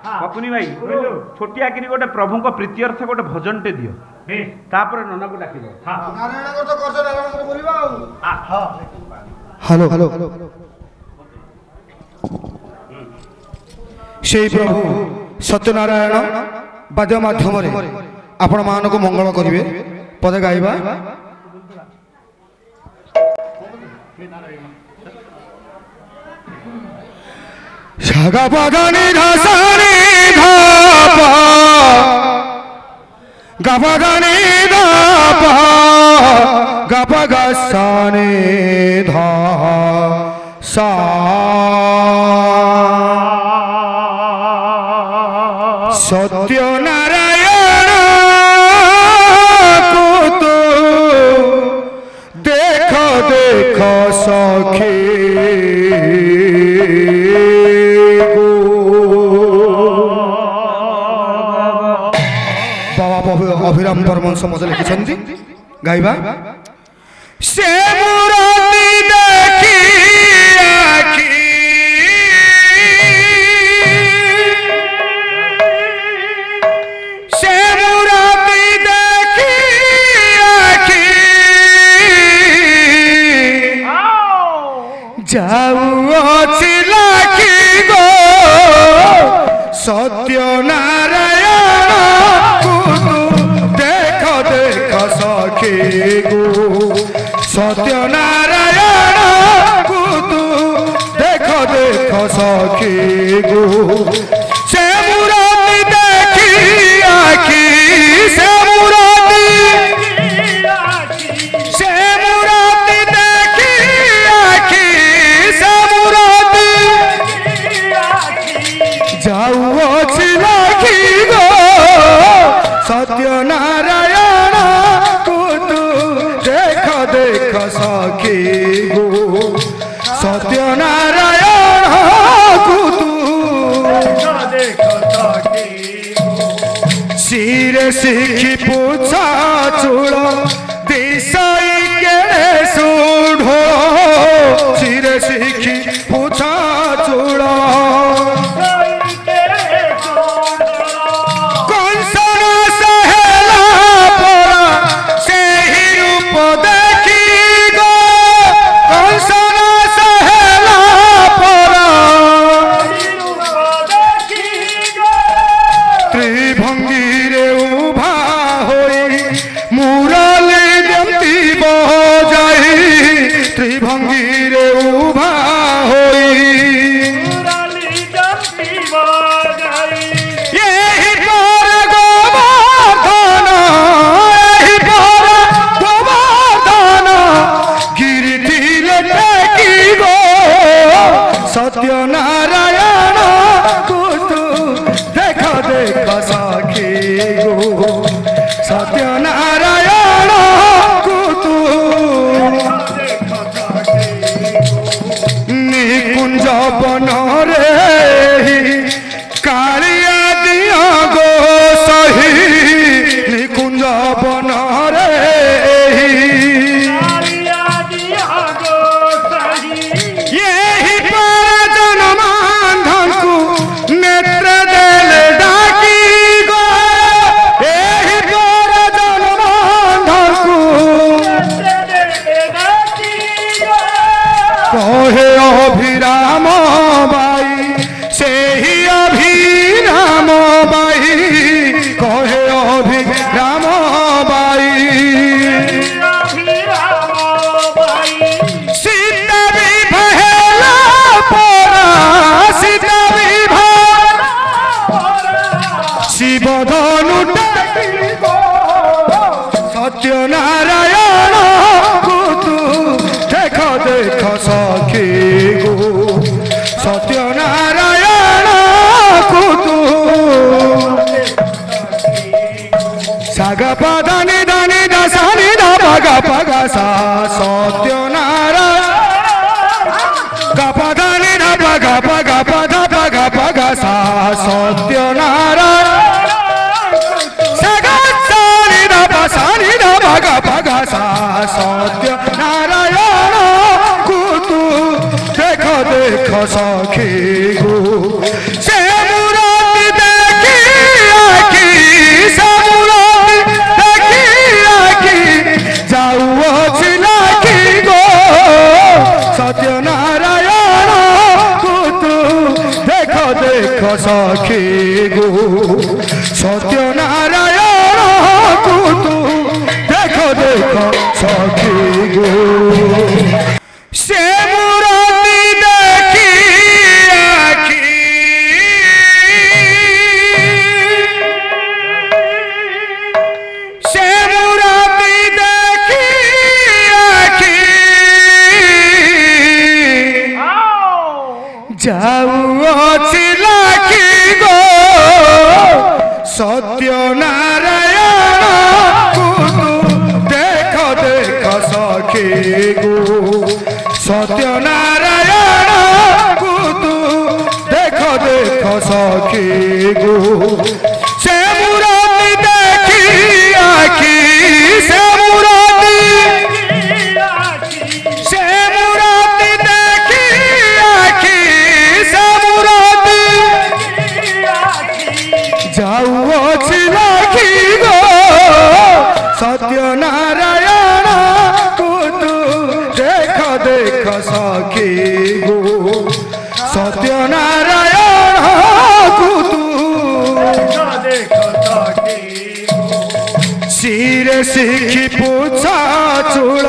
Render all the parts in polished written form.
बपुनी भाई छोटिया कि गोटे प्रभु को प्रीत्यर्थ गोटे भजन टे दियो तापर नना को डाकी दो नारायण को तो करछ नारायण को बोलिबा हां हेलो हेलो से प्रभु सत्यनारायण वाद्य माध्यम आपण मान को मंगल करिवे पद गाइबा सागा पदानी धासानी धापा गपदानी धापा गपगसानी धा सा सत्यनारायण को तो देख देख सखी अभिराम परमहंस मत लिखिछन्ति गाइबा से मुराती देखी आखी से मुराती देखी आखी जाऊ अछि लाखी गो सत्यनारायण सखी गो सत्यनारायण को तू देख देख सखी गो से मुराती देखी आखी से मुराती देखी आखी से मुराती जाऊ अछि लाखी गो सत्यनारायण देख सखी गो सत्यनारायण को तू सिरे शिखी पूछा चूड़ दिशाई केड़े सुढो सिरे शिखी पूछा चूड़ सत्यनारायण को तू देख देख सखी गो सत्यनारायण को तू निकुंज बन रे कालिया दिया गो सही निकुंज बन रे कहे अभिराम बाई से ही अभिराम बाई कहे अभिराम बाई सीता विभला परा सीता विभला शिव धनु सत्यनारायण को तू देख देख सखी गो सत्यनारायण को तू सागा पदानी दानी दासानी दा पगा पगा सा सत्यनारायण गा पदानी दा पगा पगा पदा पगा पगा सा सत्यनारायण सागा सानी दा पासानी दा पगा पगा सा सत्यनारायण को तू देख देख सखी गो से मुराती सखी गो सत्य नारायण को तू देखो देखो सखी गो से मूर्ति देखी आखी से मूर्ति देखी आखी जाऊ अछि लाखी गो सत्य नारायण को तू देखो देखो सखी गो सत्य नारायण को तू देखो देखो सखी गो से मूर्ति देखी आखी से मूर्ति देखी आखी से मूर्ति जाऊ अछि लाखी गो सत्य नारायण को तू देखो देखो सखी गो सत्य नारायण को तू सिर शिखी पूछा चूड़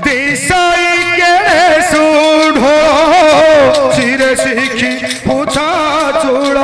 दिशाई केड़े सुढो सिर शिखी पूछा चूड़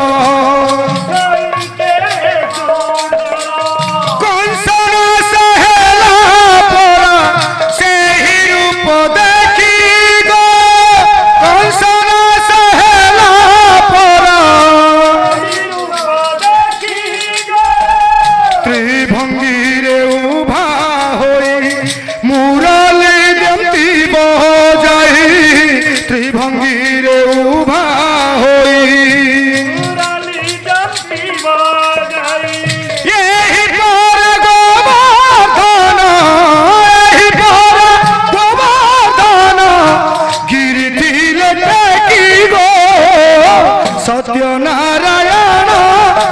सत्य नारायण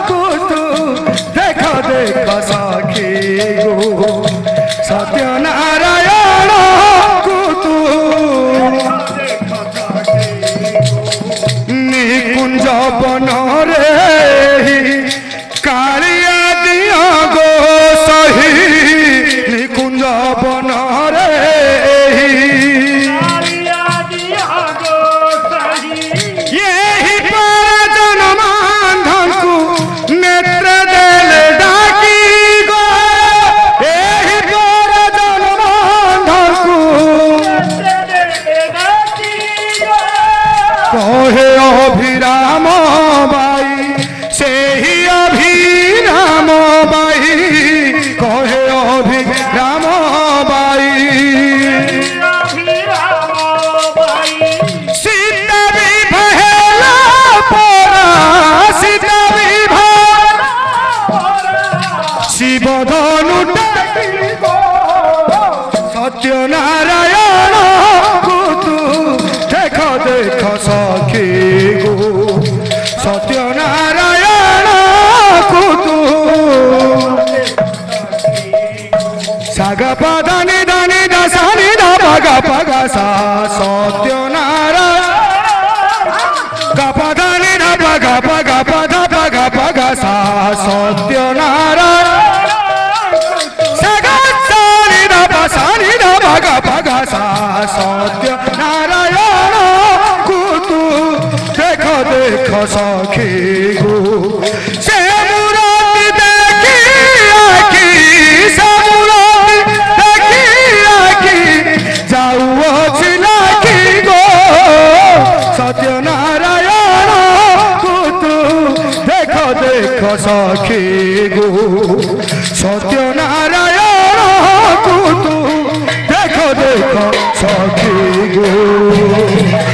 को तू देखो देखो सखी गो सत्य नारायण को तू निकुंज बन रे कालिया दिया गो सही निकुंज बन रे कहे अभिराम बाई से ही अभिराम बाई कहे अभिराम बाई सीता विभला परा सीता विभला शिव धनु सत्य नारायण को तू देखो देखो सखी गो सत्य नारायण को तू सागा पदा निदा निदा सा निदा पगा पगा सा सत्य नारायण गा पदा निदा पगा पगा पदा पगा पगा सा सत्य नारायण सागा सा निदा सा निदा पगा पगा सा सत्य नारायण को तू देखो देखो सखी गो से मूर्ति देखी आखी से मूर्ति देखी आखी जाऊ अछि लाखी गो सत्य नारायण को तू देखो देखो सखी गो सत्य नारायण को तू देखो देखो सखी गो।